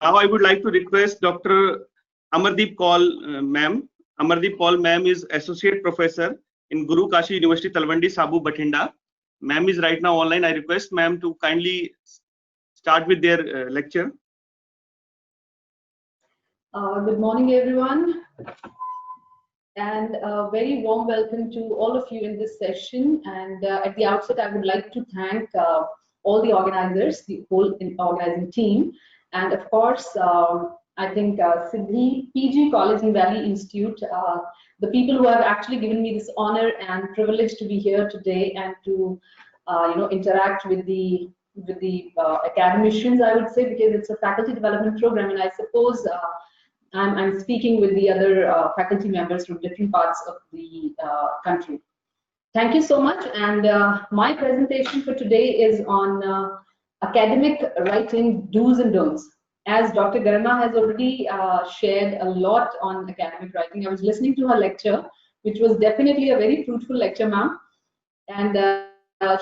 Now I would like to request Dr. Amardeep Kaul ma'am. Amardeep Kaul ma'am is Associate Professor in Guru Kashi University, Talwandi, Sabu, Bathinda. Ma'am is right now online. I request ma'am to kindly start with their lecture. Good morning, everyone, and a very warm welcome to all of you in this session. And at the outset, I would like to thank all the organizers, the whole organizing team, and of course, I think Siddhi PG College and Valley Institute, the people who have actually given me this honor and privilege to be here today and to interact with the academicians, I would say, because it's a faculty development program, and I suppose I'm speaking with the other faculty members from different parts of the country. Thank you so much, and my presentation for today is on academic writing do's and don'ts. As Dr. Garima has already shared a lot on academic writing, I was listening to her lecture, which was definitely a very fruitful lecture, ma'am, and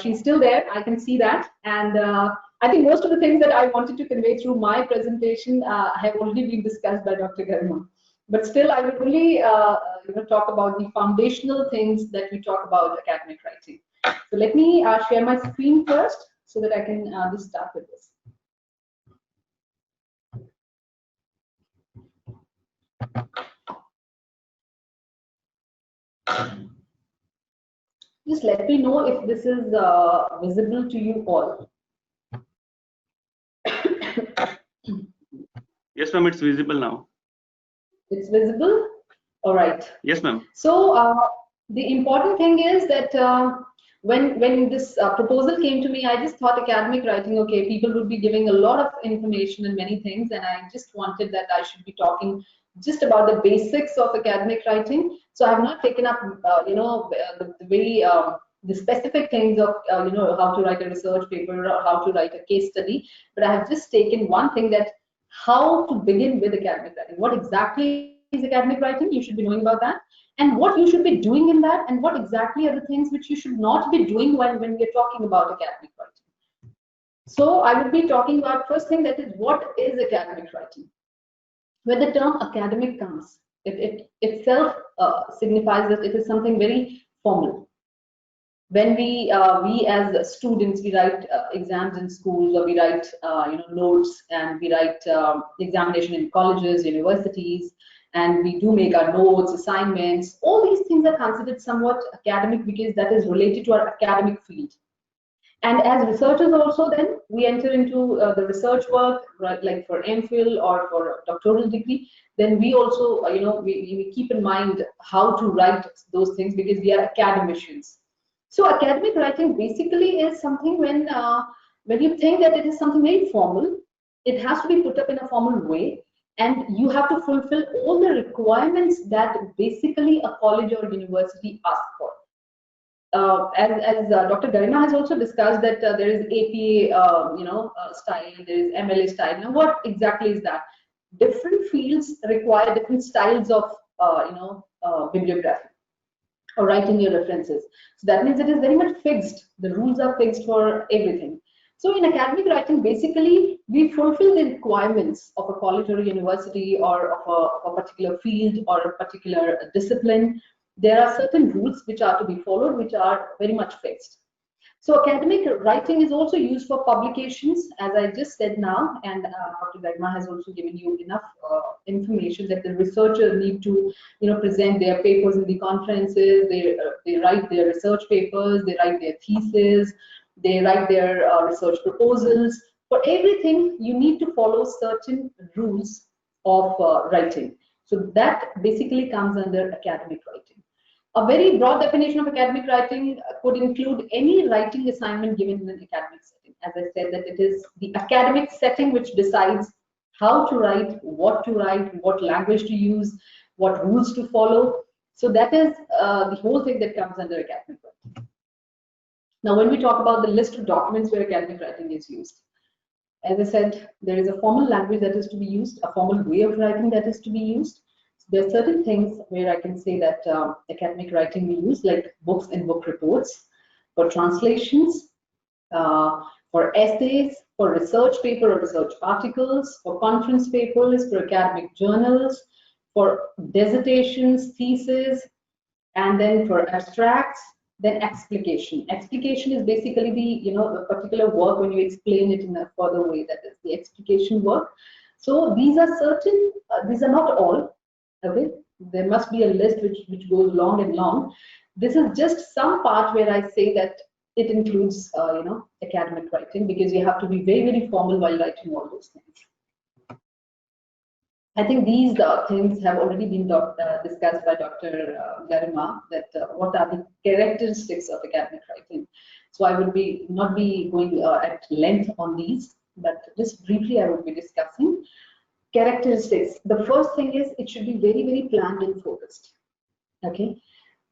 she's still there, I can see that, and I think most of the things that I wanted to convey through my presentation have already been discussed by Dr. Garima. But still, I will only talk about the foundational things that we talk about academic writing. So let me share my screen first so that I can just start with this. Just let me know if this is visible to you all. Yes, ma'am, it's visible now. It's visible? All right. Yes, ma'am. So the important thing is that when this proposal came to me, I just thought academic writing, okay, people would be giving a lot of information and many things, and I just wanted that I should be talking just about the basics of academic writing. So I have not taken up, the specific things of how to write a research paper or how to write a case study, but I have just taken one thing, that how to begin with academic writing. What exactly is academic writing? You should be knowing about that, and what you should be doing in that, and what exactly are the things which you should not be doing when we're talking about academic writing. So I would be talking about first thing, that is, what is academic writing? When the term academic comes, it itself signifies that it is something very formal. When we as students, we write exams in schools, or we write notes, and we write examination in colleges, universities, and we do make our notes, assignments. All these things are considered somewhat academic because that is related to our academic field. And as researchers also, then we enter into the research work, right, like for MPhil or for doctoral degree. Then we also, we keep in mind how to write those things because we are academicians. So academic writing basically is something when you think that it is something very formal, it has to be put up in a formal way, and you have to fulfill all the requirements that basically a college or university asks for. As Dr. Garima has also discussed, that there is APA, style, there is MLA style. Now, what exactly is that? Different fields require different styles of, bibliography or writing your references. So that means it is very much fixed. The rules are fixed for everything. So in academic writing, basically, we fulfill the requirements of a college or a university, or of a particular field or a particular discipline. There are certain rules which are to be followed, which are very much fixed. So academic writing is also used for publications, as I just said now, and Dr. Garima has also given you enough information that the researchers need to, present their papers in the conferences. They write their research papers, they write their thesis, they write their research proposals. For everything, you need to follow certain rules of writing. So that basically comes under academic writing. A very broad definition of academic writing could include any writing assignment given in an academic setting. As I said, that it is the academic setting which decides how to write, what language to use, what rules to follow. So that is the whole thing that comes under academic writing. Now, when we talk about the list of documents where academic writing is used, as I said, there is a formal language that is to be used, a formal way of writing that is to be used. There are certain things where I can say that academic writing we use, like books and book reports, for translations, for essays, for research paper or research articles, for conference papers, for academic journals, for dissertations, theses, and then for abstracts, then explication. Explication is basically the, a particular work when you explain it in a further way, that is the explication work. So these are certain, these are not all, okay? There must be a list which goes long and long. This is just some part where I say that it includes, academic writing, because you have to be very, very formal while writing all those things. I think these things have already been discussed by Dr. Garima, that what are the characteristics of academic writing. So I will not be going at length on these, but just briefly I will be discussing characteristics. The first thing is it should be very, very planned and focused. Okay,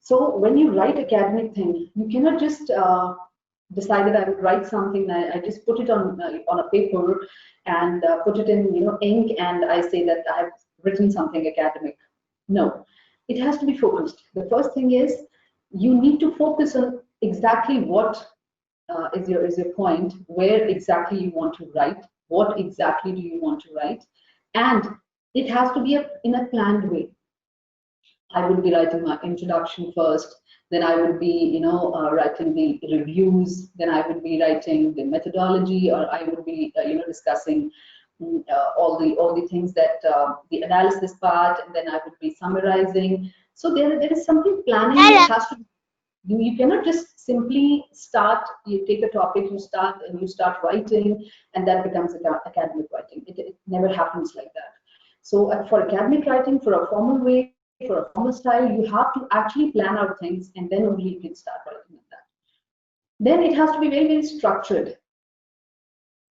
so when you write academic thing, you cannot just decide that I would write something. I just put it on a paper and put it in ink, and I say that I have written something academic. No, it has to be focused. The first thing is you need to focus on exactly what is your point, where exactly you want to write, what exactly do you want to write, and it has to be in a planned way. I would be writing my introduction first, then I would be, writing the reviews, then I would be writing the methodology, or I would be, discussing all the things that the analysis part, and then I would be summarizing. So there is something planning that has to be. You cannot just simply start. You take a topic, you start writing, and that becomes academic writing. It never happens like that. So for academic writing, for a formal way, for a formal style, you have to actually plan out things, and then only you can start writing like that. Then it has to be very, very structured.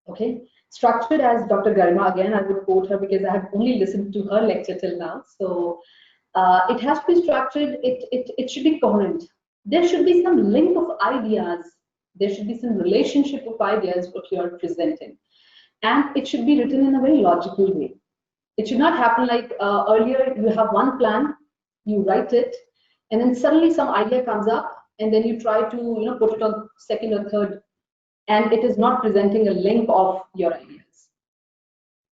Okay, structured as Dr. Garima, again, I would quote her because I have only listened to her lecture till now. So it has to be structured. It should be coherent. There should be some link of ideas. There should be some relationship of ideas what you are presenting, and it should be written in a very logical way. It should not happen like earlier you have one plan, you write it, and then suddenly some idea comes up, and then you try to put it on second or third, and it is not presenting a link of your ideas.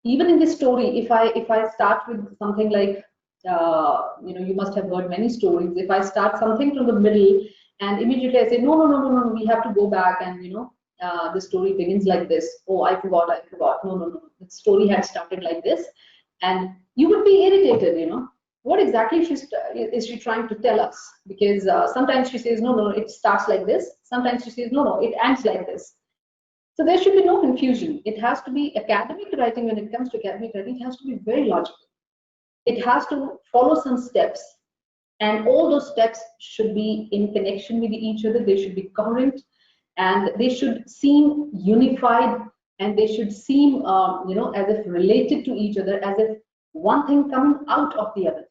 Even in this story, if I start with something like you must have heard many stories. If I start something from the middle and immediately I say no, we have to go back, and the story begins like this. Oh, I forgot. No. The story had started like this. And you would be irritated, what exactly is she trying to tell us? Because sometimes she says, no, it starts like this. Sometimes she says, no, it ends like this. So there should be no confusion. It has to be academic writing. When it comes to academic writing, it has to be very logical. It has to follow some steps. And all those steps should be in connection with each other. They should be coherent, and they should seem unified, and they should seem, as if related to each other, as if one thing coming out of the other.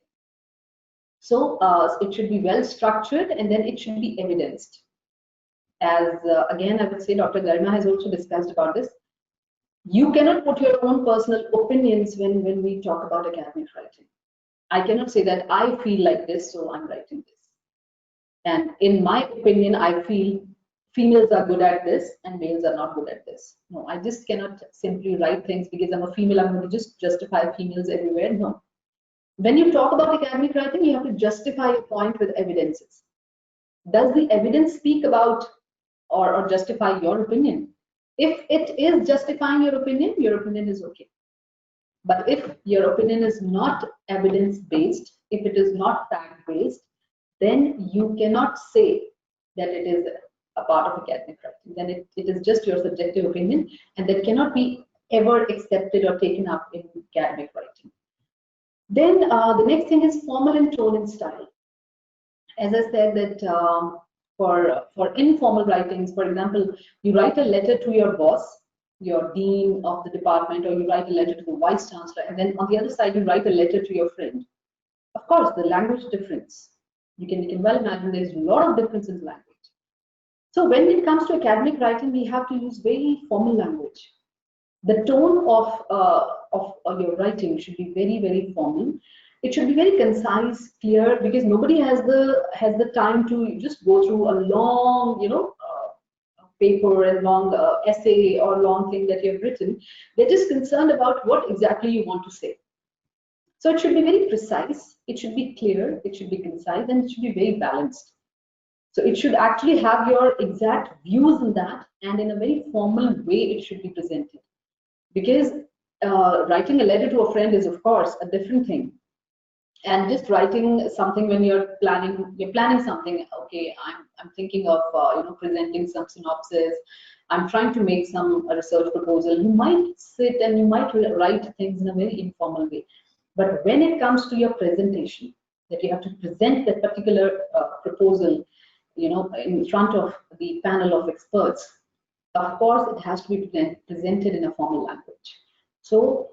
So it should be well structured, and then it should be evidenced. As again, I would say Dr. Garima has also discussed about this. You cannot put your own personal opinions when we talk about academic writing. I cannot say that I feel like this, so I'm writing this. And in my opinion, I feel females are good at this and males are not good at this. No, I just cannot simply write things because I'm a female, I'm going to just justify females everywhere. No. When you talk about academic writing, you have to justify your point with evidences. Does the evidence speak about or justify your opinion? If it is justifying your opinion is okay. But if your opinion is not evidence-based, if it is not fact-based, then you cannot say that it is a part of academic writing. Then it is just your subjective opinion, and that cannot be ever accepted or taken up in academic writing. Then the next thing is formal in tone and style. As I said that for informal writings, for example, you write a letter to your boss, your dean of the department, or you write a letter to the vice chancellor, and then on the other side you write a letter to your friend. Of course, the language difference. You can well imagine there's a lot of difference in language. So when it comes to academic writing, we have to use very formal language. The tone of your writing should be very, very formal. It should be very concise, clear, because nobody has the time to just go through a long, paper and long essay or long thing that you have written. They're just concerned about what exactly you want to say. So it should be very precise, it should be clear, it should be concise, and it should be very balanced. So it should actually have your exact views in that, and in a very formal way it should be presented. Because writing a letter to a friend is of course a different thing. And just writing something when you're planning something. Okay, I'm thinking of presenting some synopsis. I'm trying to make some research proposal. You might sit and you might write things in a very informal way. But when it comes to your presentation, that you have to present that particular proposal, in front of the panel of experts, of course, it has to be presented in a formal language. So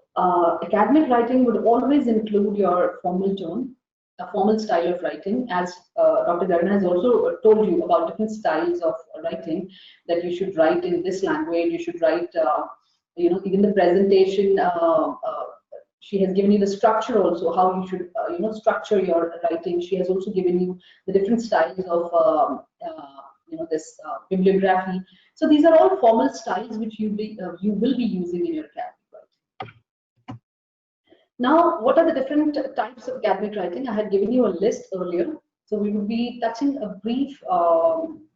academic writing would always include your formal tone, a formal style of writing, as Dr. Garna has also told you about different styles of writing, that you should write in this language, you should write, even the presentation, she has given you the structure also, how you should, structure your writing. She has also given you the different styles of, this bibliography. So these are all formal styles which you will be using in your academic writing. Now, what are the different types of academic writing? I had given you a list earlier. So we will be touching a brief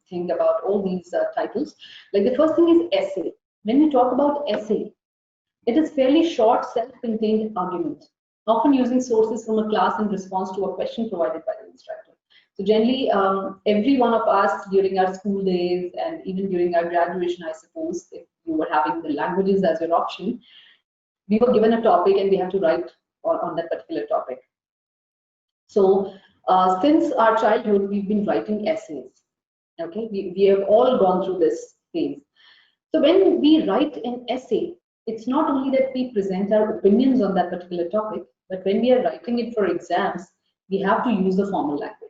thing about all these titles. Like the first thing is essay. When we talk about essay, it is fairly short, self-contained argument, often using sources from a class in response to a question provided by the instructor. So generally, every one of us during our school days and even during our graduation, I suppose, if you were having the languages as your option, we were given a topic and we have to write on that particular topic. So since our childhood, we've been writing essays. Okay, we have all gone through this phase. So when we write an essay, it's not only that we present our opinions on that particular topic, but when we are writing it for exams, we have to use the formal language.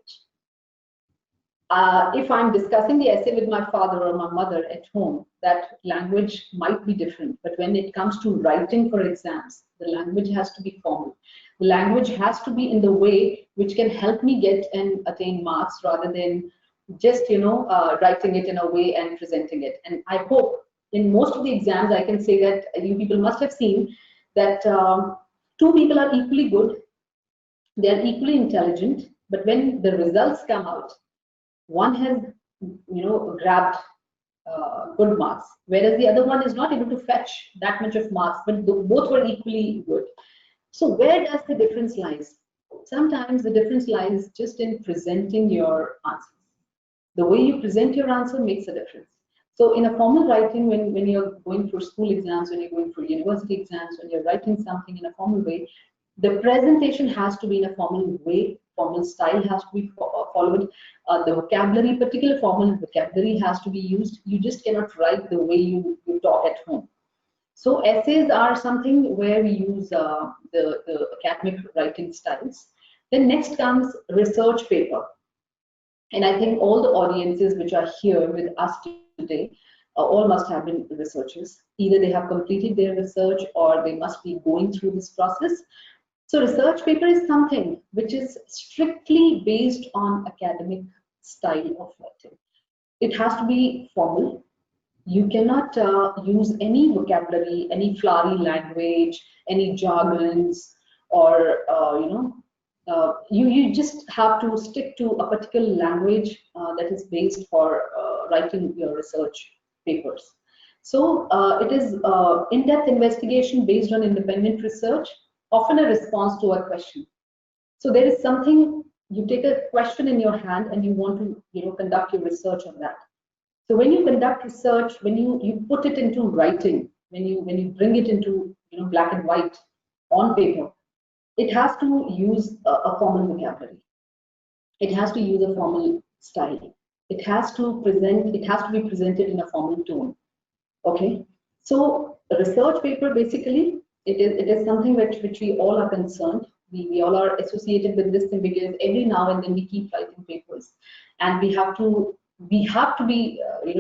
If I'm discussing the essay with my father or my mother at home, that language might be different. But when it comes to writing for exams, the language has to be formal. The language has to be in the way which can help me get and attain marks rather than just, writing it in a way and presenting it. And I hope in most of the exams, I can say that you people must have seen that two people are equally good, they are equally intelligent, but when the results come out, one has, grabbed good marks, whereas the other one is not able to fetch that much of marks, but both were equally good. So where does the difference lies? Sometimes the difference lies just in presenting your answers. The way you present your answer makes a difference. So in a formal writing, when you're going for school exams, when you're going for university exams, when you're writing something in a formal way, the presentation has to be in a formal way, formal style has to be followed. The vocabulary, particular formal vocabulary has to be used. You just cannot write the way you talk at home. So essays are something where we use the academic writing styles. Then next comes research paper. And I think all the audiences which are here with us today, all must have been researchers. Either they have completed their research or they must be going through this process. So research paper is something which is strictly based on academic style of writing. It has to be formal. You cannot use any vocabulary, any flowery language, any jargons, or you just have to stick to a particular language that is based for writing your research papers. So it is in-depth investigation based on independent research, often a response to a question. So there is something, you take a question in your hand and you want to conduct your research on that. So when you conduct research, when you put it into writing, when you bring it into black and white on paper, it has to use a formal vocabulary. It has to use a formal style. It has to be presented in a formal tone. Okay. So a research paper, basically, it is something which we all are concerned. We all are associated with this thing because every now and then we keep writing papers, and we have to be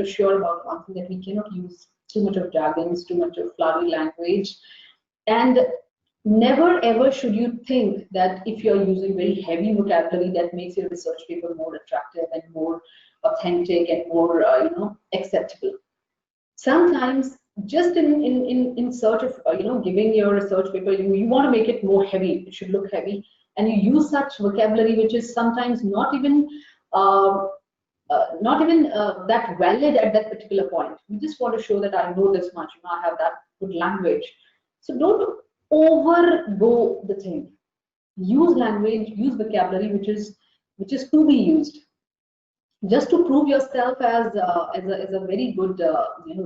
sure about one thing, that we cannot use too much of jargons, too much of flowery language, and never ever should you think that if you're using very heavy vocabulary, that makes your research paper more attractive and more authentic and more acceptable. sometimes just in search of giving your research paper, you want to make it more heavy, it should look heavy, and you use such vocabulary which is sometimes not even uh, that valid at that particular point. You just want to show that I know this much, I have that good language. So don't overgo the thing. Use language, use vocabulary which is to be used, just to prove yourself as a very good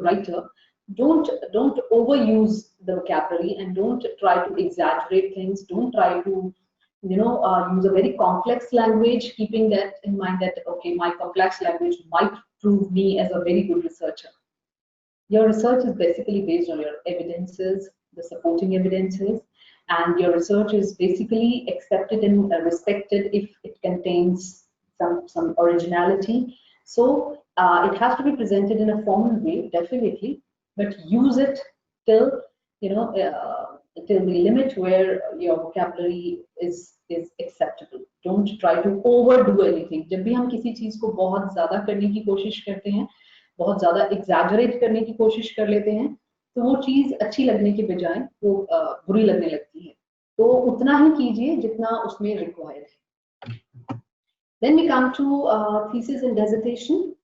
writer. Don't overuse the vocabulary, and don't try to exaggerate things. Don't try to use a very complex language, keeping that in mind that okay, my complex language might prove me as a very good researcher. Your research is basically based on your evidences, the supporting evidences, and your research is basically accepted and respected if it contains some originality. So it has to be presented in a formal way, definitely, but use it till till the limit where your vocabulary is acceptable. Don't try to overdo anything. जब भी हम किसी चीज को बहुत ज्यादा करने की कोशिश करते हैं, बहुत ज्यादा एग्जैजरेट करने की कोशिश कर लेते हैं, तो वो चीज अच्छी लगने के बजाय वो बुरी लगने लगती है. तो उतना ही कीजिए जितना उसमें रिक्वायर्ड है. Then we come to thesis and dissertation,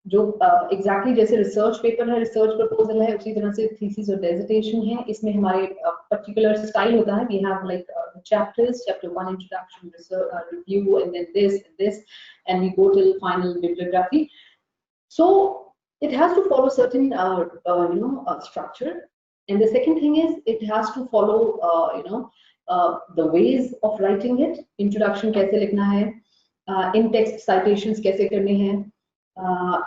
जो exactly जैसे रिसर्च पेपर है, रिसर्च प्रपोजल है, उसी तरह से थीसिस और डिसर्टेशन है. इसमें हमारे पर्टिकुलर स्टाइल होता है. We have like chapters, chapter 1 introduction, research, review, and then this, and we go till final bibliography. So it has to follow certain structure. And the second thing is it has to follow the ways of writing it. Introduction कैसे लिखना है, in text citations कैसे करने हैं,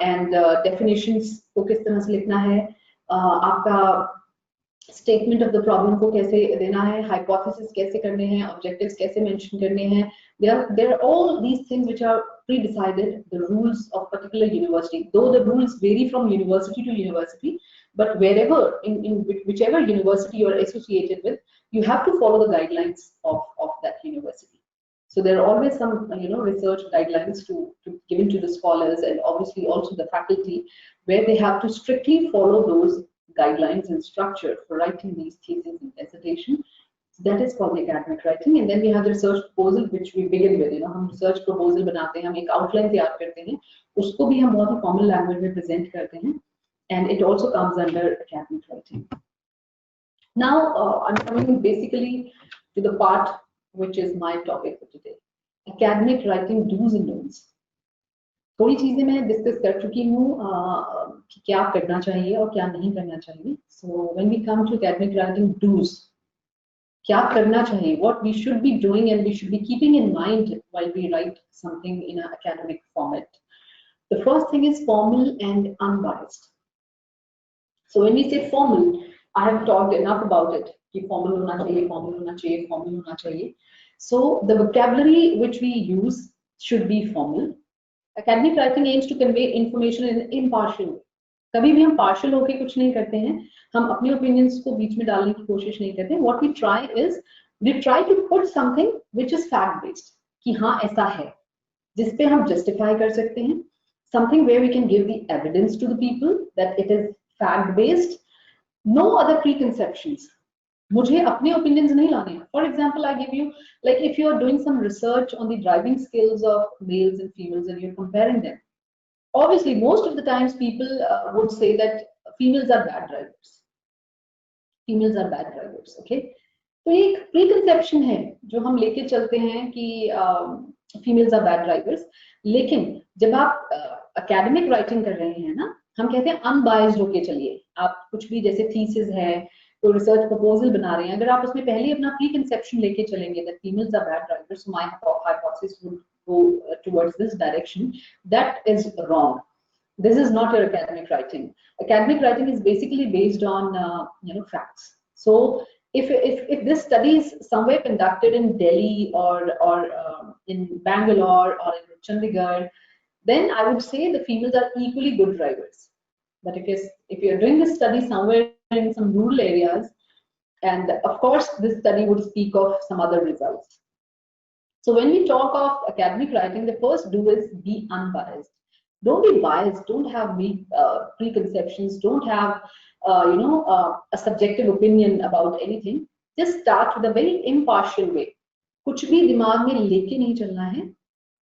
and definitions को किस तरह से लिखना है, आपका statement of the problem को कैसे देना है, hypothesis कैसे करने हैं, objectives कैसे mention करने हैं. There are all these things which are pre-decided, the rules of particular university, though the rules vary from university to university, but wherever, in whichever university you are associated with, you have to follow the guidelines of that university. So there are always some research guidelines to given to the scholars, and obviously also the faculty, where they have to strictly follow those guidelines and structure for writing these theses and dissertation. So that is called the academic writing. And then we have the research proposal, which we begin with. हम research proposal बनाते हैं, हम एक outline तैयार करते हैं, उसको भी हम बहुत ही common language में present करते हैं, and it also comes under academic writing. Now I'm coming basically to the part which is my topic for today. Academic writing do's and don'ts. थोड़ी चीजें मैं डिस्कस कर चुकी हूँ कि क्या करना चाहिए और क्या नहीं करना चाहिए. So when we come to academic writing do's, क्या करना चाहिए, what we should be doing and we should be keeping in mind while we write something in an academic format. The first thing is formal and unbiased. So when we say formal, I have talked enough about it. कि formal होना चाहिए, formal होना चाहिए, formal होना चाहिए. So the vocabulary which we use should be formal. Academic writing aims to convey information in an impartial way. कभी भी हम partial होके कुछ नहीं करते हैं, हम अपने opinions को बीच में डालने की कोशिश नहीं करते. What we try is, we try to put something which is fact based, कि हाँ ऐसा है, जिस पे हम justify कर सकते हैं. Something where we can give the evidence to the people that it is fact based. No other preconceptions. मुझे अपने opinions नहीं लाने हैं. For example, I give you, like if you are doing some research on the driving skills of males and females and you're comparing them, obviously most of the times people would say that females are bad drivers. Females are bad drivers, okay? तो ये एक preconception है जो हम लेके चलते हैं कि females are bad drivers. लेकिन जब आप academic writing कर रहे हैं ना, हम कहते हैं unbiased होके चलिए. आप कुछ भी जैसे thesis है, तो रिसर्च प्रपोजल बना रहे हैं, अगर आप उसमें पहले अपना प्रीकंसेप्शन लेके चलेंगे that females are bad drivers, so my hypothesis would go towards this direction, that is wrong. This is not your academic writing. Academic writing is basically based on facts. So if this study is somewhere conducted in Delhi or in Bangalore or in Chandigarh, then I would say the females are equally good drivers. But if you're doing this study somewhere in some rural areas, and of course this study would speak of some other results. So when we talk of academic writing, the first do is be unbiased. Don't be biased, don't have preconceptions, don't have a subjective opinion about anything. Just start with a very impartial way. कुछ भी दिमाग में लेके नहीं चलना है.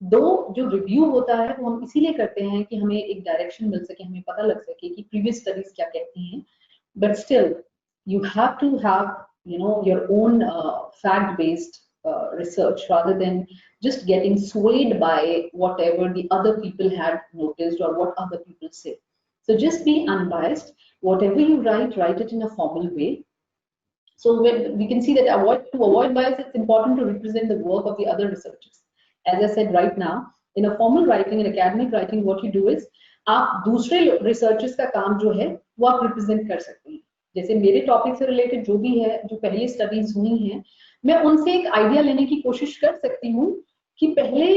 दो जो रिव्यू होता है वो हम इसीलिए करते हैं कि हमें एक डायरेक्शन मिल सके, हमें पता लग सके कि प्रीवियस स्टडीज क्या कहती हैं. But still you have to have your own fact based research rather than just getting swayed by whatever the other people had noticed or what other people say. So just be unbiased. Whatever you write it in a formal way. So when we can see that to avoid bias, it's important to represent the work of the other researchers. As I said right now, in a formal writing, in academic writing, what you do is आप दूसरे researchers का काम जो है वो आप represent कर सकते हैं. जैसे मेरे टॉपिक से रिलेटेड जो भी है, जो पहले स्टडीज हुई हैं, मैं उनसे एक आइडिया लेने की कोशिश कर सकती हूँ कि पहले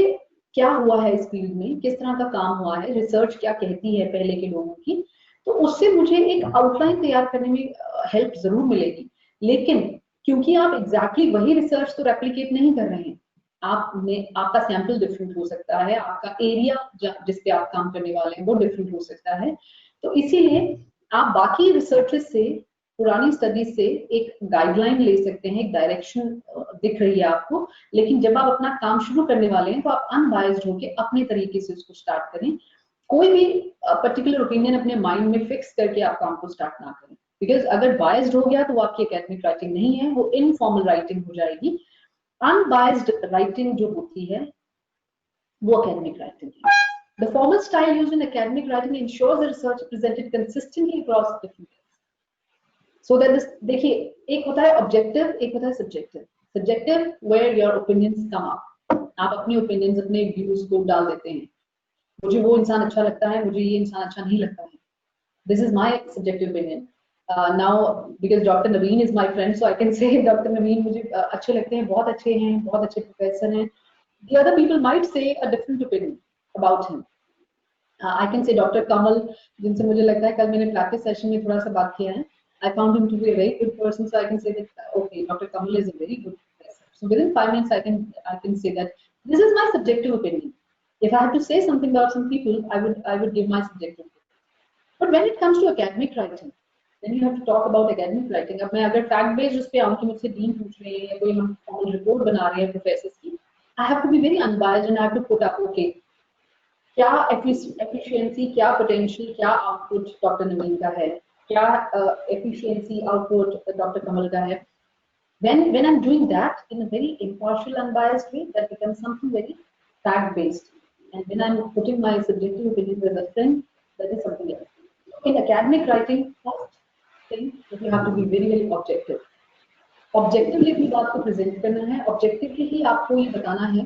क्या हुआ है इस फील्ड में, किस तरह का काम हुआ है, रिसर्च क्या कहती है पहले के लोगों की. तो उससे मुझे एक आउटलाइन तैयार करने में हेल्प जरूर मिलेगी. लेकिन क्योंकि आप एग्जैक्टली वही रिसर्च तो रेप्लिकेट नहीं कर रहे हैं, आपका सैंपल डिफरेंट हो सकता है, आपका एरिया जिस पे आप काम करने वाले हैं वो डिफरेंट हो सकता है. तो इसीलिए आप बाकी रिसर्चेस से, पुरानी स्टडीज से एक गाइडलाइन ले सकते हैं, एक डायरेक्शन दिख रही है आपको. लेकिन जब आप अपना काम शुरू करने वाले हैं तो आप अनबायस्ड होकर अपने तरीके से उसको स्टार्ट करें. कोई भी पर्टिकुलर ओपिनियन अपने माइंड में फिक्स करके आप काम को स्टार्ट ना करें. बिकॉज अगर बायस्ड हो गया तो वो आपकी एकेडमिक राइटिंग नहीं है, वो इनफॉर्मल राइटिंग हो जाएगी. Unbiased writing जो होती है वो academic writing है. The formal style used in academic writing ensures the research presented consistently across different fields. So that this, देखिए, एक होता है objective, एक होता है subjective. Subjective where your opinions come up. आप अपनी opinions, अपने views को डाल देते हैं. मुझे वो इंसान अच्छा लगता है, मुझे ये इंसान अच्छा नहीं लगता है. This is my subjective opinion. Now because Dr. Naveen is my friend, so I can say Dr. Naveen मुझे अच्छे लगते हैं, बहुत अच्छे हैं, बहुत अच्छे प्रोफेसर हैं. The other people might say a different opinion about him. I can say Dr. Kamal, जिनसे मुझे लगता है कल मैंने practice session में थोड़ा सा बात किया है. I found him to be a very good person, so I can say that okay, Dr. Kamal is a very good professor. So within 5 minutes, I can say that this is my subjective opinion. If I have to say something about some people, I would give my subjective opinion. But when it comes to academic writing, then you have to talk about academic writing. अब मैं अगर fact based उस पे आऊँ कि मुझसे dean पूछ रहे हैं या कोई हम formal report बना रहे हैं प्रोफेसर्स की, I have to be very unbiased and I have to put up okay क्या efficiency, क्या potential, क्या output डॉक्टर नवीन का है, क्या efficiency output डॉक्टर कमल का है. When I'm doing that in a very impartial, unbiased way, that becomes something very fact based. And when I'm putting my subjective opinion as a friend, that is something else. In academic writing, first thing that you have to be very, very objective. Objectively भी बात को present करना है. Objectively ही आपको ये बताना है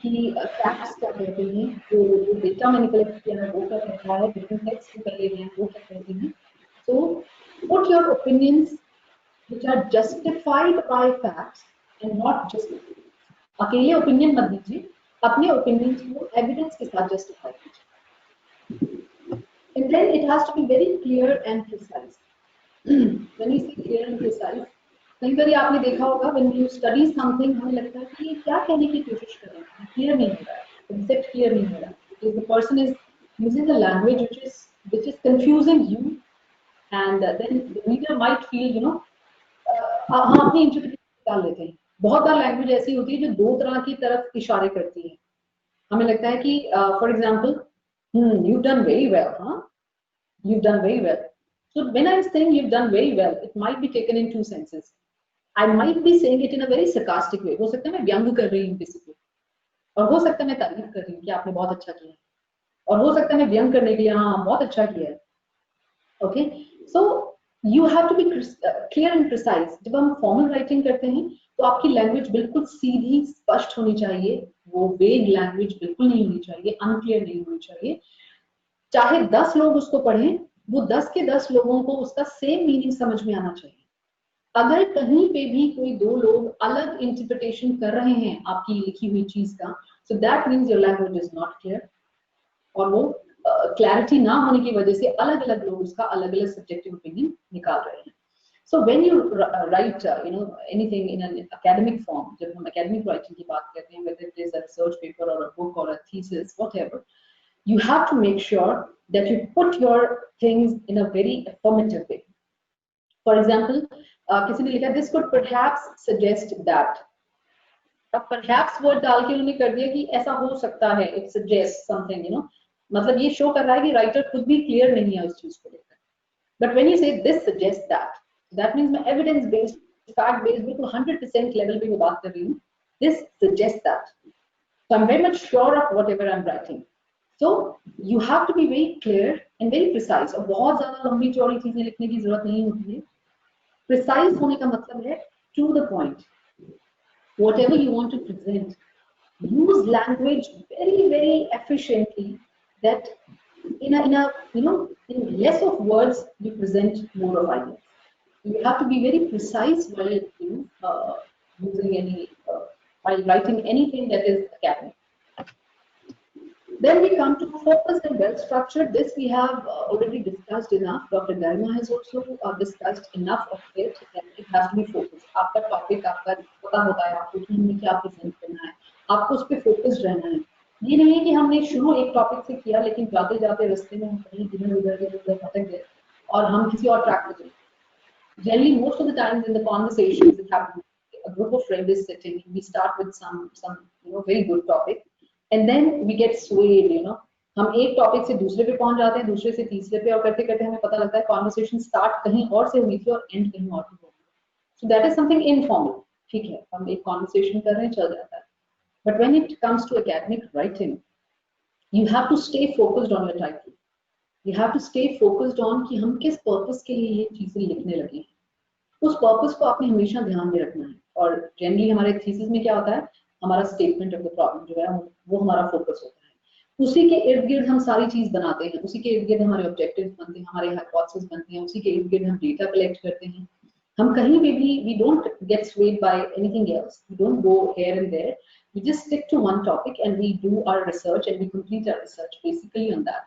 कि facts क्या कहते हैं, जो data मैंने collect किया है वो क्या कहता है, different texts जो पहले हैं वो क्या कहते हैं. So put your opinions which are justified by facts and not just अकेले opinion मत दीजिए, अपने opinions को evidence के साथ justify कीजिए. And then it has to be very clear and precise. When you say clear and precise, कई बार आपने देखा होगा when you study something हमें लगता है कि ये क्या कहने की कोशिश कर रहे हैं, clear नहीं हो रहा है, concept clear नहीं हो रहा, because the person is using a language which is confusing you, and then the reader might feel हम अपनी इंटरप्रिटेशन डाल लेते हैं. बहुत बार लैंग्वेज ऐसी होती है जो दो तरह की तरफ इशारे करती है. हमें लगता है कि for example you've done very well, huh? You've done very well. So when I'm saying you've done very well, it might be taken in two senses. I might be saying it in a very sarcastic way. हो सकता है मैं व्यंग कर रही हूँ किसी को, और हो सकता है मैं तारीफ कर रही हूँ कि आपने बहुत अच्छा किया, और हो सकता है मैं व्यंग करने के लिए हाँ बहुत अच्छा किया है. Okay, so you have to be clear and precise. जब हम formal writing करते हैं तो आपकी लैंग्वेज बिल्कुल सीधी स्पष्ट होनी चाहिए, वो वेग लैंग्वेज बिल्कुल नहीं होनी चाहिए, अनक्लियर नहीं होनी चाहिए. चाहे 10 लोग उसको पढ़ें, वो 10 के 10 लोगों को उसका सेम मीनिंग समझ में आना चाहिए. अगर कहीं पे भी कोई दो लोग अलग इंटरप्रिटेशन कर रहे हैं आपकी लिखी हुई चीज का, so that means your language is not clear. और वो क्लैरिटी ना होने की वजह से अलग अलग लोग उसका अलग अलग सब्जेक्टिव ओपिनियन निकाल रहे हैं. So when you write anything in an academic form, जब हम academic writing की बात करते हैं, whether it is a research paper or a book or a thesis, whatever, you have to make sure that you put your things in a very affirmative way. For example, किसी ने लिखा this could perhaps suggest that. अब perhaps word डाल के उन्होंने कर दिया कि ऐसा हो सकता है, it suggests something, you know, मतलब ये शो कर रहा है कि राइटर खुद भी क्लियर नहीं है उस चीज को लेकर. But when you say this suggests that, that means मैं evidence based, fact based, बिल्कुल 100% लेवल पे मैं बात कर रही हूँ. This suggests that. So I'm very much sure of whatever I'm writing. So you have to be very clear and very precise. और बहुत ज़्यादा लंबी चौड़ी चीजें लिखने की जरूरत नहीं होती है. Precise होने का मतलब है to the point. Whatever you want to present, use language very, very efficiently. That in a you know, in less of words you present more of ideas. You have to be very precise while using any while writing anything that is academic. Then we come to focused and well structured. This we have already discussed enough. Dr. Garima has also discussed enough of it. That it has to be focused. आपका topic आपका पता होता है, आपको उसमें क्या present करना है, आपको उस पे focused रहना है. ये नहीं है कि हमने शुरू एक टॉपिक से किया लेकिन जाते जाते रास्ते में हम कहीं इधर उधर भटक गए और हम किसी और ट्रैक पे चले. Generally, most of the times in the conversations it happens, a group of friends is sitting, we start with some very good topic, and then we get swayed, हम एक टॉपिक से दूसरे पे पहुंच जाते हैं, दूसरे से तीसरे पे, और करते करते हमें पता लगता है कॉन्वर्सेशन स्टार्ट कहीं और से हुई थी और एंड कहीं और पे हो गई. So that is something informal. ठीक है, हम एक कॉन्वर्सेशन कर रहे हैं, चल जाता है. But when it comes to academic writing, you have to stay focused on your title. You have to stay focused on कि हम किस पर्पस के लिए ये चीजें लिखने लगे हैं. उस पर्पस को आपने हमेशा ध्यान में रखना है. और जनरली हमारे थीसिस में क्या होता है, हमारा स्टेटमेंट ऑफ द प्रॉब्लम जो है वो हमारा फोकस होता है. उसी के इर्द गिर्द हम सारी चीज बनाते हैं, उसी के इर्द गिर्द हमारे ऑब्जेक्टिव्स बनते हैं, हमारे हाइपोथेसिस बनते हैं, उसी के इर्द गिर्द हम डेटा कलेक्ट करते हैं. हम कहीं पे भी we don't get swayed by anything else. We don't go here and there. We just stick to one topic and we do our research and we complete our research basically on that.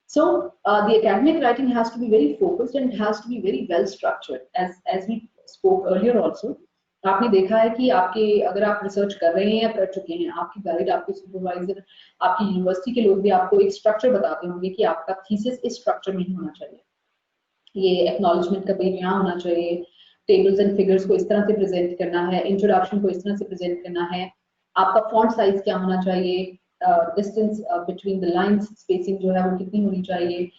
So the academic writing has to be very focused and it has to be very well structured. As we spoke earlier also, आपने देखा है कि आपके अगर आप research कर रहे हैं या कर चुके हैं, आपके गाइड, आपके सुपरवाइजर, आपकी यूनिवर्सिटी के लोग भी आपको एक स्ट्रक्चर बताते होंगे कि आपका थीसिस इस स्ट्रक्चर में ही होना चाहिए. ये एक्नॉलेजमेंट का पेज यहाँ होना चाहिए, टेबल्स एंड फिगर्स को इस तरह से प्रेजेंट करना है, इंट्रोडक्शन को इस तरह से प्रेजेंट करना है, आपका फॉन्ट साइज क्या होना चाहिए, distance between the lines, spacing जो है वो कितनी होनी चाहिए,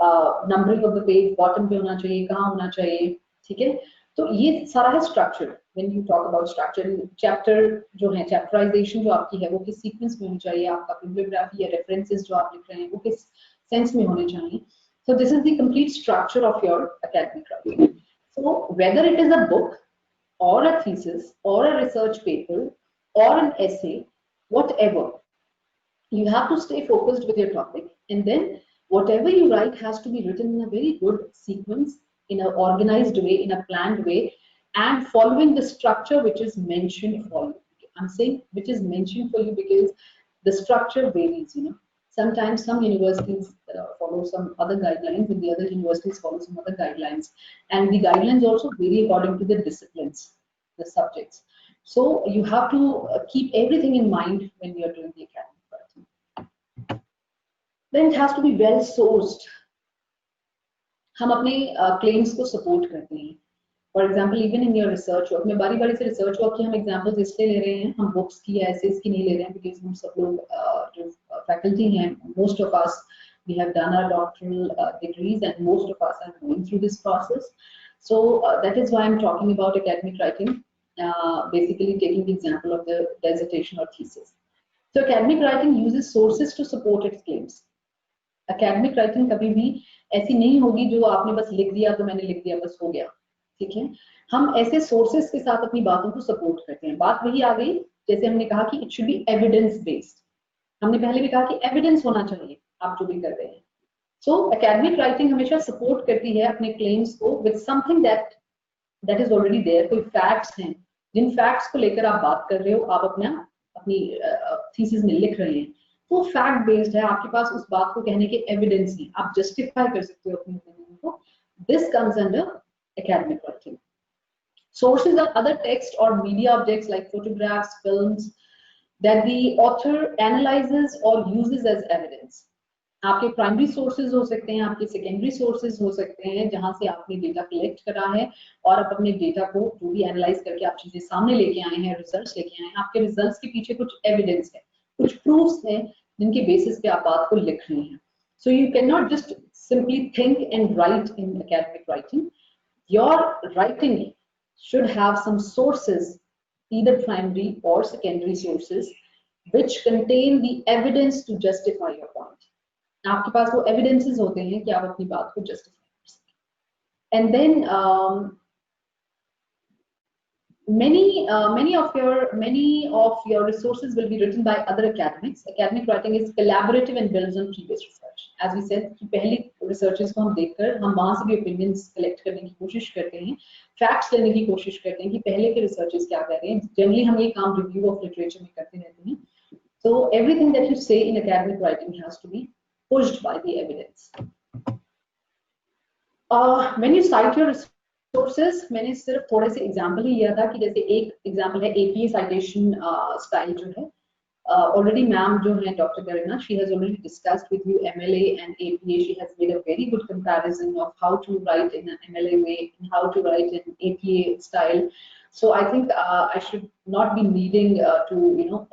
numbering of the page bottom पे होना चाहिए, कहाँ होना चाहिए. ठीक है, तो ये सारा है structure. When you talk about structure, chapter जो है, चैप्टराइजेशन जो आपकी है वो किस सीक्वेंस में होनी चाहिए, आपका बिब्लियोग्राफी या रेफरेंसेस जो आप लिख रहे हैं वो किस सेंस में होने चाहिए. So this is the complete structure of your academic writing. So whether it is a book or a thesis or a research paper or an essay, whatever, you have to stay focused with your topic, and then whatever you write has to be written in a very good sequence, in an organized way, in a planned way, and following the structure which is mentioned for you. I'm saying which is mentioned for you because the structure varies, Sometimes some universities follow some other guidelines and the other universities follow some other guidelines. And the guidelines also vary according to the disciplines, the subjects. So you have to keep everything in mind when you're doing the academic writing. Then it has to be well sourced. हम अपने claims को support करते हैं. For example, even in your research work, मैं बारी बारी से research work की हम examples इसलिए ले रहे हैं, हम books की या essays की नहीं ले रहे हैं, because हम सब लोग जो faculty हैं, most of us, we have done our doctoral degrees and most of us are going through this process. So that is why I'm talking about academic writing, basically taking the example of the dissertation or thesis. So academic writing uses sources to support its claims. Academic writing कभी भी ऐसी नहीं होगी जो आपने बस लिख दिया तो मैंने लिख दिया बस हो गया. ठीक है, हम ऐसे सोर्सेस के साथ अपनी बातों को सपोर्ट करते हैं. बात वही आ गई जैसे हमने कहा कि it should be evidence based. हमने पहले भी कहा कि एविडेंस होना चाहिए आप जो भी कर रहे हैं. सो एकेडमिक राइटिंग हमेशा सपोर्ट करती है अपने क्लेम्स को with something that is already there. कोई फैक्ट्स हैं, जिन फैक्ट्स को लेकर आप बात कर रहे हो, आप अपनी थीसिस में लिख रहे हैं, तो फैक्ट बेस्ड है, आपके पास उस बात को कहने के एविडेंस हैं, आप जस्टिफाई कर सकते हो अपनी ओपिनियन को. This comes under academic writing. Sources are other text or media objects like photographs, films that the author analyzes or uses as evidence. आपके प्राइमरी सोर्सेज हो सकते हैं, आपके सेकेंडरी सोर्सेज हो सकते हैं, जहां से आपने डेटा कलेक्ट करा है और आप अपने डेटा को जो भी एनालाइज करके आप चीजें सामने लेके आए हैं, रिजल्ट्स लेके आए हैं, आपके रिजल्ट्स के पीछे कुछ एविडेंस है, कुछ प्रूफ्स हैं जिनके बेसिस पे आप बात को लिख रहे हैं. So you can not just simply think and write in academic writing. Your writing should have some sources, either primary or secondary sources, which contain the evidence to justify your point. आपके पास वो evidences होते हैं कि आप अपनी बात को justify कर सकें. And then many of your resources will be written by other academics. Academic writing is collaborative and builds on previous research. As we said, कि पहली researches को हम देखकर हम वहां से भी opinions collect करने की कोशिश करते हैं, facts लेने की कोशिश करते हैं कि पहले के researches क्या कर रहे हैं. Generally हम ये काम review of literature में करते रहते हैं. So everything that you say in academic writing has to be pushed by the evidence. When you cite your sources, मैंने सिर्फ थोड़े से एग्जांपल ही लिया था कि जैसे एक एग्जांपल है APA citation स्टाइल जो है. Already ma'am जो है Dr. Garina, she has already discussed with you MLA and APA. She has made a very good comparison of how to write in an MLA way and how to write in APA style. So I think I should not be needing to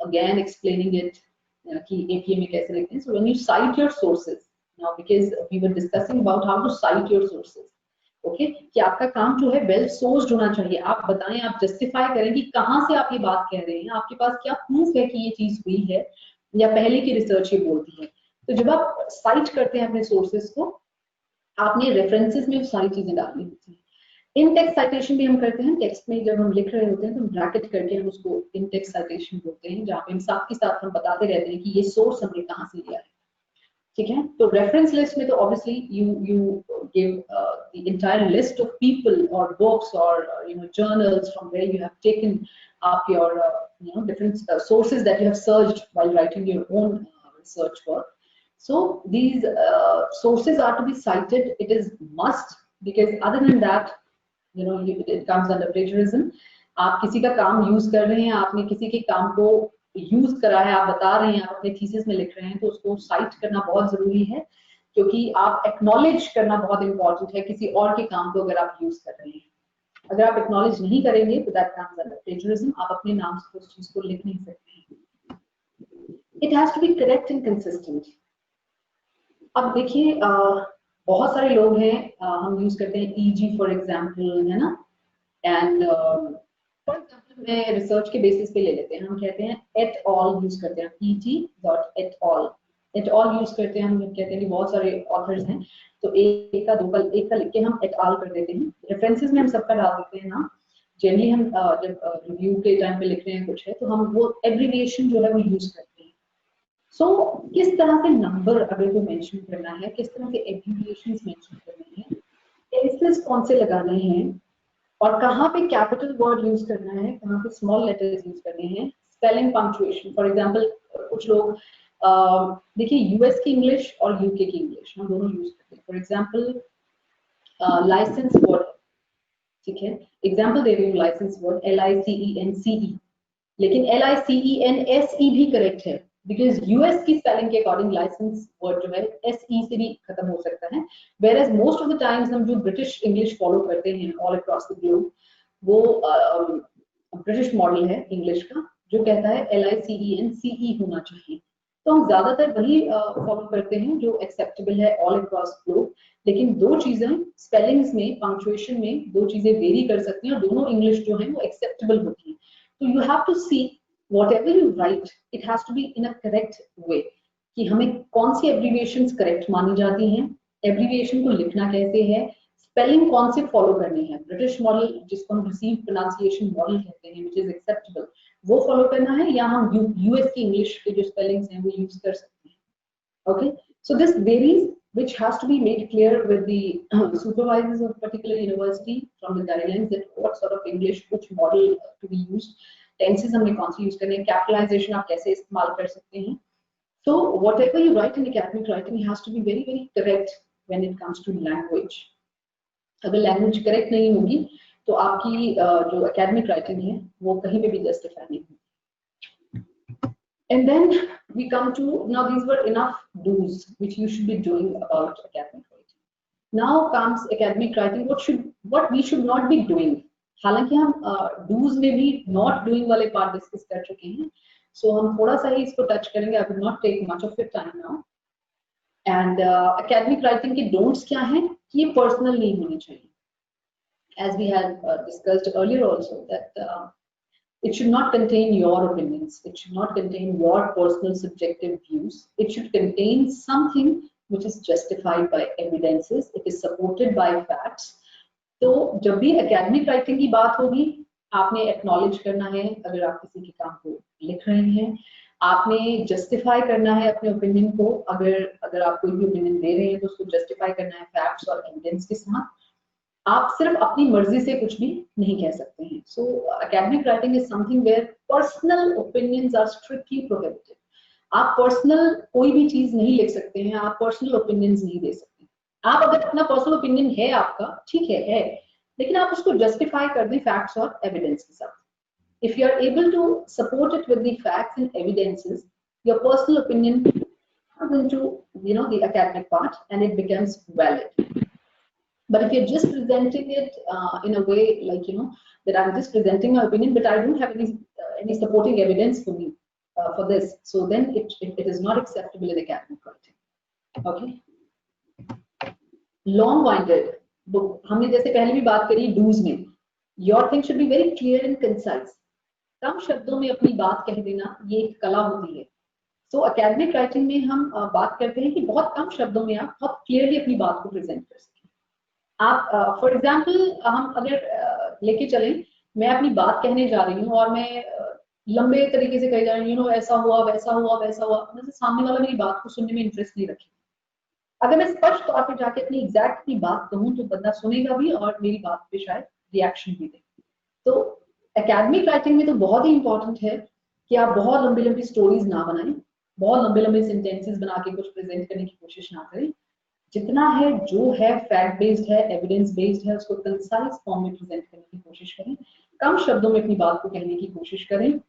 again explaining it कि APA में कैसे लिखते हैं. So when you cite your sources now, because we were discussing about how to cite your sources. Okay कि आपका काम जो है वेल सोर्स्ड होना चाहिए. आप बताएं, आप जस्टिफाई करें कि कहां से आप ये बात कह रहे हैं, आपके पास क्या प्रूफ है कि ये चीज हुई है या पहले की रिसर्च ये बोलती है. तो जब आप साइट करते हैं अपने सोर्सेज को, आपने रेफरेंसेस में सारी चीजें डालनी होती है. इन टेक्स्ट साइटेशन भी हम करते हैं. टेक्स्ट में जब हम लिख रहे होते हैं तो हम ब्रैकेट करके हम उसको इन टेक्स्ट साइटेशन बोलते हैं, जहाँ पे हम साथ के साथ हम बताते रहते हैं कि ये सोर्स हमने कहाँ से लिया है. ठीक है. तो रेफरेंस लिस्ट में तो obviously you give the entire list of people or books or journals from where you have taken up your different sources that you have searched while writing your own research work. So these sources are to be cited. It is must, because other than that it comes under plagiarism. आप किसी का काम use कर रहे हैं, आपने किसी के काम को यूज करा है, आप बता रहे हैं, आप अपने थीसिस में लिख रहे हैं, तो उसको साइट करना बहुत जरूरी है, क्योंकि आप एक्नॉलेज करना बहुत इंपॉर्टेंट है किसी और के काम को अगर आप यूज कर रहे हैं. अगर आप एक्नॉलेज नहीं करेंगे तो दैट कम्स अंडर प्लेजरिज्म. आप अपने नाम से उस चीज को लिख नहीं सकते. It has to be correct and consistent. अब देखिए बहुत सारे लोग हैं, हम यूज करते हैं EG फॉर एग्जाम्पल, है ना. एंड फॉर एग्जाम्पल मैं रिसर्च के बेसिस पे ले लेते हैं. हम कहते हैं एट ऑल यूज करते हैं, ET.et al. At all use करते हैं. हम कहते हैं कि बहुत सारे ऑथर्स हैं, तो एक का लिख के हम एट ऑल कर देते हैं. रेफरेंसेस में हम सबका डाल देते हैं ना. जनरली हम जब रिव्यू के टाइम पे लिख रहे हैं कुछ है तो हम वो एब्रिविएशन जो है वो यूज करते हैं. सो किस तरह से नंबर अगर कोई मेंशन करना है, किस तरह से एब्रिविएशंस मेंशन करने हैं, टेंसेस कौन से लगाने हैं, और कहाँ पे कैपिटल वर्ड यूज करना है, कहाँ पे स्मॉल लेटर्स यूज करने हैं, स्पेलिंग, पंक्चुएशन. फॉर एग्जांपल कुछ लोग देखिए यूएस की इंग्लिश और यूके की इंग्लिश हम दोनों यूज करते हैं. फॉर एग्जांपल लाइसेंस वर्ड, ठीक है, एग्जांपल दे रही हूँ. लाइसेंस वर्ड LICENCE, लेकिन LICENSE भी करेक्ट है, बिकॉज यूएस की स्पेलिंग के अकॉर्डिंग लाइसेंस वर्ड जो है SE से भी खत्म हो सकता है. Whereas most of the times हम जो ब्रिटिश इंग्लिश फॉलो करते हैं ऑल अक्रॉस द ग्लोब, वो ब्रिटिश मॉडल है इंग्लिश का जो कहता है LICENCE होना चाहिए. तो हम ज्यादातर वही फॉलो करते हैं जो एक्सेप्टेबल है ऑल अक्रॉस ग्लोब. लेकिन दो चीजें स्पेलिंग्स में, पंक्चुएशन में दो चीजें वेरी कर सकती हैं और दोनों इंग्लिश जो है वो एक्सेप्टेबल होती है. तो you have to see whatever you write, it has to be in a correct way. कि हमें कौन सी एब्रिविएशंस करेक्ट मानी जाती हैं, एब्रिविएशन को लिखना कैसे है, स्पेलिंग कौन से फॉलो करनी है. ब्रिटिश मॉडल जिसको हम रिसीव प्रोनाउंसिएशन मॉडल कहते हैं, व्हिच इज एक्सेप्टेबल, वो फॉलो करना है, या हम यूएस की इंग्लिश के जो स्पेलिंग्स हैं वो यूज कर सकते हैं. Okay, so this varies, which has to be made clear with the supervisors of particular university from the guidelines that what sort of English, which model to be used. Tenses हमने कौन सी use करने हैं, capitalisation आप कैसे इस्तेमाल कर सकते हैं. So whatever you write in academic writing has to be very very correct when it comes to language. अगर लैंग्वेज करेक्ट नहीं होगी तो आपकी जो एकेडमिक राइटिंग है वो कहीं पे भी जस्टिफाई नहीं होगी. And then we come to, now these were enough do's which you should be doing about academic writing. Now comes academic writing, what we should not be doing. हालांकि हम do's में भी not doing वाले part discuss कर चुके हैं, so हम थोड़ा सा ही इसको touch करेंगे. I will not take much of your time now. And academic writing के don'ts क्या हैं कि ये personal नहीं होनी चाहिए. As we had discussed earlier also, that it should not contain your opinions. It should not contain your personal subjective views. It should contain something which is justified by evidences. It is supported by facts. तो जब भी academic writing की बात होगी, आपने acknowledge करना है अगर आप किसी के काम को लिख रहे हैं, आपने justify करना है अपने opinion को, अगर आप कोई भी opinion दे रहे हैं तो उसको justify करना है facts और evidence के साथ. आप सिर्फ अपनी मर्जी से कुछ भी नहीं कह सकते हैं. So academic writing is something where personal opinions are strictly prohibited. आप personal कोई भी चीज नहीं लिख सकते हैं, आप personal opinions नहीं दे सकते. आप अगर अपना personal opinion है आपका, ठीक है, लेकिन आप उसको justify कर दें facts और evidence के साथ. If you are able to support it with the facts and evidences, your personal opinion comes into, the academic part and it becomes valid. But if you're just presenting it in a way like, that I'm just presenting my opinion, but I don't have any supporting evidence for me for this, so then it is not acceptable in academic writing. Okay. Long-winded. हमने जैसे पहले भी बात करी do's में. Your thing should be very clear and concise. कम शब्दों में अपनी बात कह देना ये एक कला होती है. So academic writing में हम बात करते हैं कि बहुत कम शब्दों में आप बहुत clearly अपनी बात को present कर सकें. आप फॉर एग्जाम्पल हम अगर लेके चलें, मैं अपनी बात कहने जा रही हूँ और मैं लंबे तरीके से कही जा रही हूँ, ऐसा हुआ वैसा हुआ वैसा हुआ, मतलब सामने वाला मेरी बात को सुनने में इंटरेस्ट नहीं रखेगा. अगर मैं स्पष्ट तौर पर जाके अपनी एग्जैक्ट अपनी बात कहूँ तो बंदा सुनेगा भी और मेरी बात पे शायद रिएक्शन भी दे. तो एकेडमिक राइटिंग में तो बहुत ही इंपॉर्टेंट है कि आप बहुत लंबी लंबी स्टोरीज ना बनाएं, बहुत लंबे लंबे सेंटेंसेस बना के कुछ प्रेजेंट करने की कोशिश ना करें. जितना है जो है फैक्ट बेस्ड है, एविडेंस बेस्ड है, उसको कंसाइज फॉर्म में प्रेजेंट करने की कोशिश करें. कम शब्दों में अपनी बात को कहने की कोशिश करें.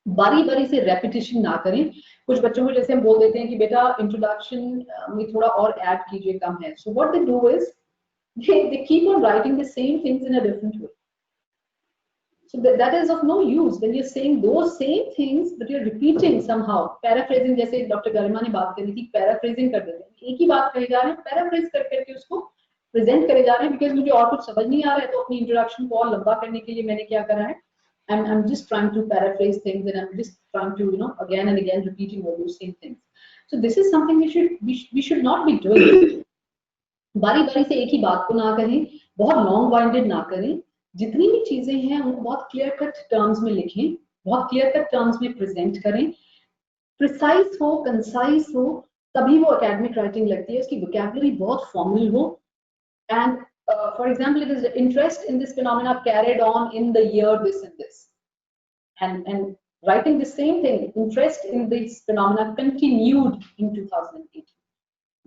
बारी बारी से रेपिटेशन ना करें. कुछ बच्चों को जैसे हम बोल देते हैं कि बेटा इंट्रोडक्शन में थोड़ा और ऐड कीजिए, कम है. So what they do is they keep on writing the same things in a different way. So that is of no use when you're saying those same things but you're repeating somehow. Paraphrasing, जैसे doctor गरिमा ने बात करी थी, paraphrasing कर देते हैं. एक ही बात कहे जा रहे हैं, पैराफ्रेज कर करके उसको प्रेजेंट करे जा रहे हैं, बिकॉज मुझे और कुछ समझ नहीं आ रहा है तो अपनी इंट्रोडक्शन को और लंबा करने के लिए मैंने क्या करा है, I'm just trying to paraphrase things and I'm just trying to again and again repeating all those same things. So this is something we should not be doing. बारी बारी से एक ही बात को ना करें, बहुत लॉन्ग वाइंडेड ना करें. जितनी भी चीजें हैं उनको बहुत क्लियर कट टर्म्स में लिखें, बहुत क्लियर कट टर्म्स में प्रेजेंट करें. प्रिसाइज हो, कंसाइज हो, तभी वो एकेडमिक राइटिंग लगती है. उसकी वोकैबुलरी बहुत फॉर्मल हो. And for example, it is interest in this phenomena carried on in the year this and this, and writing the same thing, interest in this phenomena continued in 2018.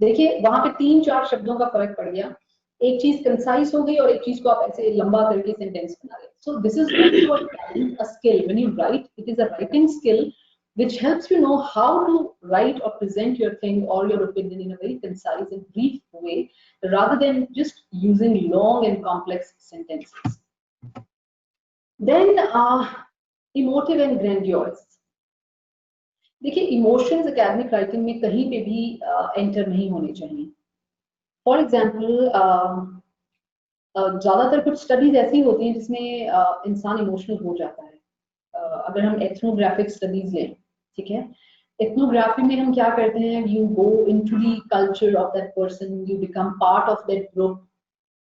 देखिए वहां पे 3-4 शब्दों का फर्क पड़ गया. एक चीज कंसाइज हो गई और एक चीज को आप ऐसे लंबा करके सेंटेंस बना रहे. सो this is also a skill. When you write, it is a writing skill which helps you know how to write or present your thing or your opinion in a very concise and brief way, rather than just using long and complex sentences. Then emotive and grandiose. देखिए emotions academic writing में कहीं पे भी enter नहीं होने चाहिए. For example ज्यादातर कुछ स्टडीज ऐसी होती हैं जिसमें इंसान इमोशनल हो जाता है. अगर हम एथनोग्राफिक स्टडीज लें, ठीक है, एथनोग्राफी में हम क्या करते हैं, you go into the culture of that person, you become part of that group,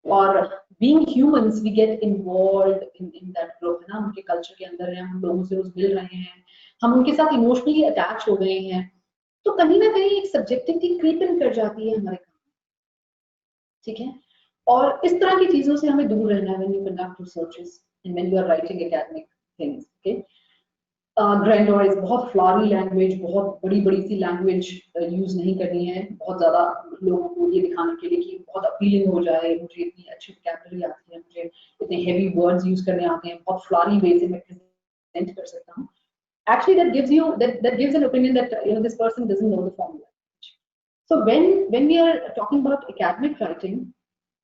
और being humans we get involved in that group, है ना, उनके कल्चर के अंदर हैं, हम लोगों से रोज मिल रहे हैं, हम उनके साथ इमोशनली अटैच हो गए हैं. तो कहीं ना कहीं एक सब्जेक्टिविटी क्रीप इन कर जाती है हमारे काम, ठीक है. और इस तरह की चीजों से हमें दूर रहना है when you conduct researches and when you are writing academic things. Okay. ग्रैंडोइज, बहुत फ्लॉरी लैंग्वेज, बहुत बड़ी बड़ी सी लैंग्वेज यूज नहीं करनी है, बहुत ज्यादा लोगों को ये दिखाने के लिए कि बहुत अपीलिंग हो जाए, मुझे इतनी अच्छी वोकैबुलरी आती है, मुझे इतने हेवी वर्ड्स यूज करने आते हैं, बहुत फ्लॉरी वे से मैं प्रेजेंट कर सकता हूँ. actually that gives you that gives an opinion that this person doesn't know the formal language. So when we are talking about academic writing,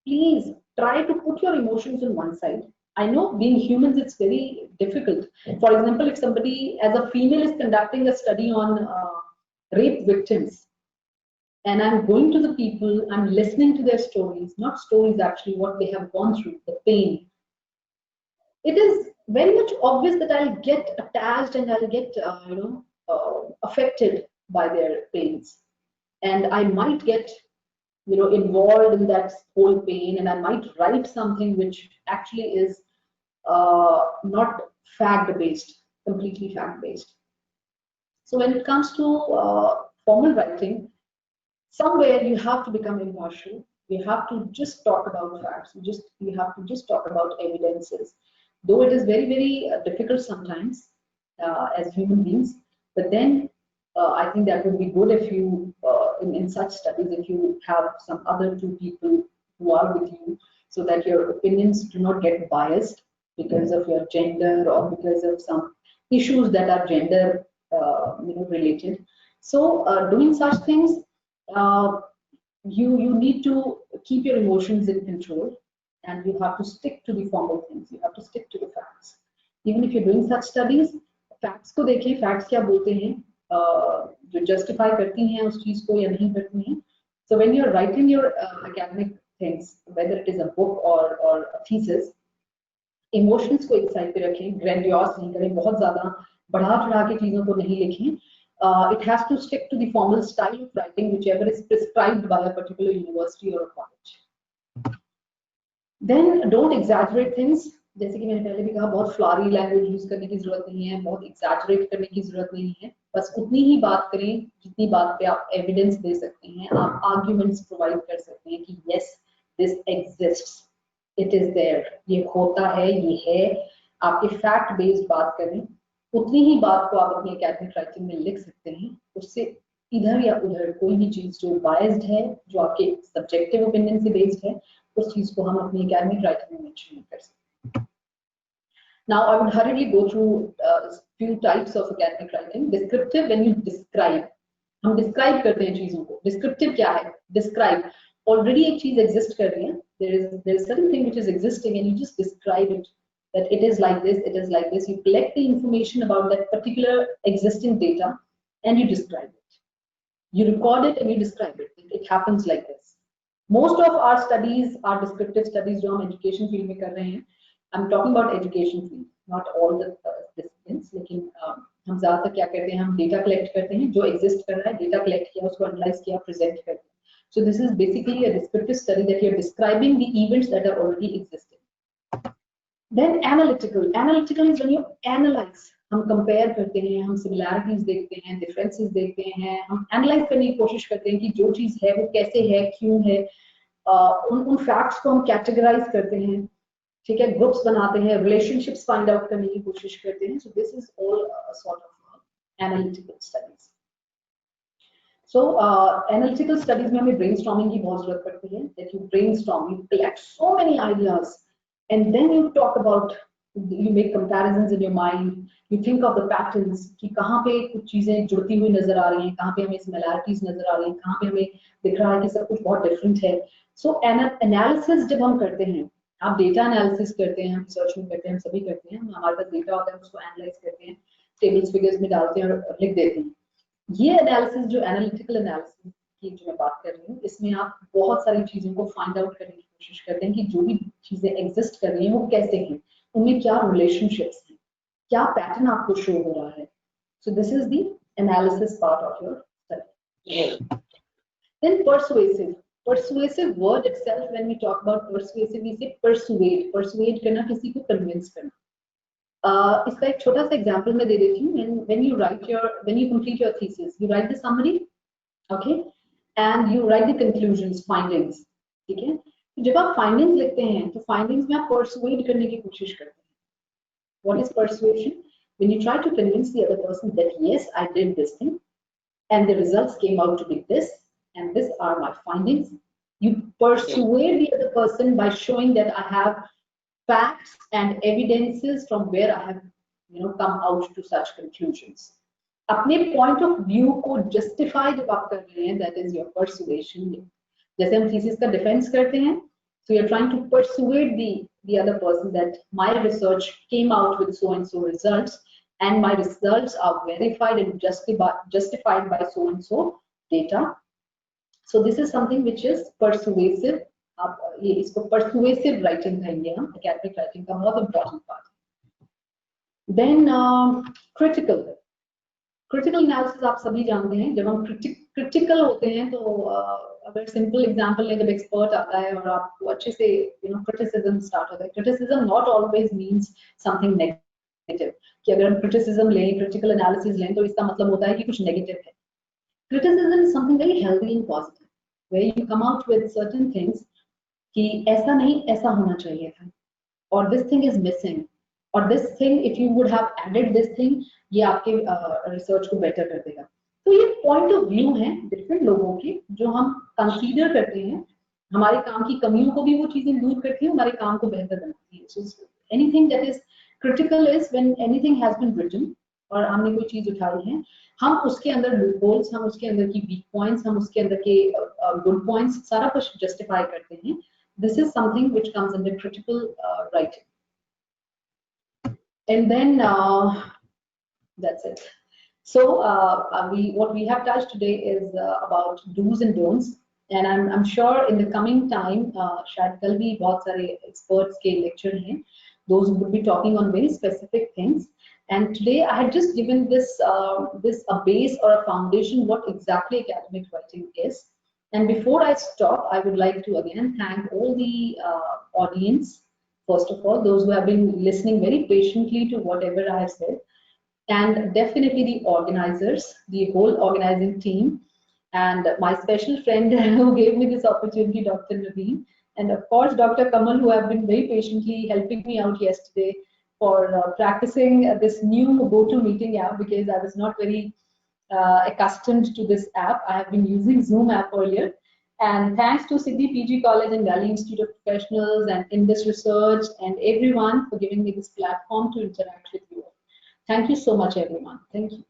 please try to put your emotions on one side. I know being humans, it's very difficult. For example, if somebody as a female is conducting a study on rape victims, and I'm going to the people, I'm listening to their stories, not stories actually, what they have gone through, the pain. It is very much obvious that I'll get attached and I'll get, affected by their pains. And I might get, involved in that whole pain, and I might write something which actually is not fact-based, completely fact-based. So when it comes to formal writing, somewhere you have to become impartial. You have to just talk about facts. You have to just talk about evidences. Though it is very, very difficult sometimes as human beings, but then I think that would be good if you, in such studies, if you have some other two people who are with you, so that your opinions do not get biased because of your gender or because of some issues that are gender, related. So doing such things, you need to keep your emotions in control, and you have to stick to the formal things. You have to stick to the facts. Even if you're doing such studies, facts को देखें, facts क्या बोलते हैं, जो justify करती हैं उस चीज को या नहीं करती हैं. So when you're writing your academic things, whether it is a book or a thesis, emotions को एक साइड पे रखें, grandiose नहीं करें, बहुत ज्यादा बढ़ा चढ़ा के चीजों को नहीं लिखें. It has to stick to the formal style of writing, whichever is prescribed by a particular university or a college. Then don't exaggerate things. जैसे कि मैंने पहले भी कहा, बहुत फ्लारी लैंग्वेज यूज करने की जरूरत नहीं है, बहुत एग्जैजरेट करने की जरूरत नहीं है. बस उतनी ही बात करें जितनी बात पे आप एविडेंस दे सकते हैं, आप आर्ग्यूमेंट्स प्रोवाइड कर सकते हैं कि yes this exists, it is there, ये होता है, ये है. आपके फैक्ट बेस्ड बात करें, उतनी ही बात को आप अपनी एकेडमिक राइटिंग में लिख सकते हैं. उससे इधर या उधर कोई भी चीज जो बायस्ड है, जो आपके सब्जेक्टिव ओपिनियन से बेस्ड है, उस चीज को हम अपनी एकेडमिक राइटिंग में मेंशन नहीं कर सकते. Now I would hurriedly go through few types of academic writing. Descriptive, when you describe, हम describe करते हैं चीजों को. Descriptive क्या है? Describe. Already एक चीज exist कर रही है. There is certain thing which is existing and you just describe it. That it is like this, it is like this. You collect the information about that particular existing data and you describe it. You record it and you describe it. It happens like this. Most of our studies are descriptive studies जो हम education field में कर रहे हैं. I'm talking about education field, not all the disciplines. लेकिन हम ज़्यादातर क्या करते हैं, हम data collect करते हैं, जो exist कर रहा है, data collect किया, उसको analyze किया, present करते हैं. So this is basically a descriptive study that you're describing the events that are already existing. Then analytical. Analytical is when you analyze. हम compare करते हैं, हम similarities देखते हैं, differences देखते हैं, हम analyze करने की कोशिश करते हैं कि जो चीज़ है वो कैसे है, क्यों है, उन facts को हम categorize करते हैं, ठीक है, ग्रुप्स बनाते हैं, रिलेशनशिप्स फाइंड आउट करने की कोशिश करते हैं. So this is all sort of analytical studies. So analytical studies में हमें ब्रेनस्टॉर्मिंग की बहुत जरूरत पड़ती है. That you brainstorm, you collect so many ideas and then you talk about, you make comparisons in your mind, you think of the patterns कि कहाँ पे कुछ चीजें जुड़ती हुई नजर आ रही हैं, कहाँ पे हमें सिमिलैरिटीज नजर आ रही हैं, कहाँ पे हमें दिख रहा है कि सब कुछ बहुत डिफरेंट है. सो एनालिसिस जब हम करते हैं, आप डेटा एनालिसिस करते हैं, हम रिसर्च में करते हैं, हम सभी करते हैं, हमारे पास डेटा होता है, उसको एनालाइज करते हैं, टेबल्स फिगर्स में डालते हैं और लिख देते हैं. ये एनालिसिस, जो एनालिटिकल एनालिसिस की जो मैं बात कर रही हूँ, इसमें आप बहुत सारी चीजों को फाइंड आउट करने की कोशिश करते हैं कि जो भी चीजें एग्जिस्ट कर रही हैं वो कैसे हैं, उनमें क्या रिलेशनशिप्स हैं, क्या पैटर्न आपको शो हो रहा है. So this is the analysis part of your study. Then persuasive. Persuasive word itself, when we talk about persuasive, we say persuade. Persuade करना, किसी को convince करना. इसका एक छोटा सा एग्जांपल मैं दे देती हूँ. When you complete your thesis, you write the summary, okay, and you write the conclusions, findings. ठीक है. तो जब आप findings लिखते हैं, तो findings में आप persuade करने की कोशिश करते हैं. What is persuasion? When you try to convince the other person that yes, I did this thing, and the results came out to be this. And these are my findings. You persuade the other person by showing that I have facts and evidences from where I have come out to such conclusions. अपने point of view को justify जब आप कर रहे हैं, that is your persuasion. जैसे हम thesis का defense करते हैं, so you're trying to persuade the other person that my research came out with so and so results, and my results are verified and justified by so and so data. So this is something which is persuasive. आप ये इसको persuasive writing कहेंगे हम, academic writing का बहुत important part. Then critical analysis आप सभी जानते हैं. जब हम critical होते हैं तो अगर simple example लें, जब expert आता है और आपको अच्छे से criticism start होता है. Criticism not always means something negative. कि अगर हम criticism लें, critical analysis लें, तो इसका मतलब होता है कि कुछ negative है. Criticism is something very healthy and positive, where you come out with certain things कि ऐसा नहीं, ऐसा होना चाहिए था, or this thing is missing, or this thing if you would have added this thing, ये आपके रिसर्च को बेटर कर देगा. तो ये पॉइंट ऑफ व्यू है डिफरेंट लोगों के जो हम कंसीडर करते हैं. हमारे काम की कमियों को भी वो चीजें दूर करती है, हमारे काम को बेहतर बनाती है. So anything that is critical is when anything has been written और हमने कोई चीज उठाई है, हम उसके अंदर लूपहोल्स, हम उसके अंदर की वीक पॉइंट्स, हम उसके अंदर के गुड पॉइंट्स सारा कुछ जस्टिफाई करते हैं. This is something which comes under critical writing. And then that's it. So what we have touched today is about do's and don'ts, and I'm sure in the coming time शायद कल भी बहुत सारे experts के lecture हैं, those who would be talking on very specific things. And today I had just given this a base or a foundation what exactly academic writing is. And before I stop, I would like to again thank all the audience. First of all, those who have been listening very patiently to whatever I have said, and definitely the organizers, the whole organizing team, and my special friend who gave me this opportunity, Dr. Naveen, and of course Dr. Kamal, who have been very patiently helping me out yesterday for practicing this new GoToMeeting app, because I was not very accustomed to this app. I have been using Zoom app earlier. And thanks to Siddhi PG College and Valley Institute of Professionals and Indus Research and everyone for giving me this platform to interact with you. Thank you so much, everyone. Thank you.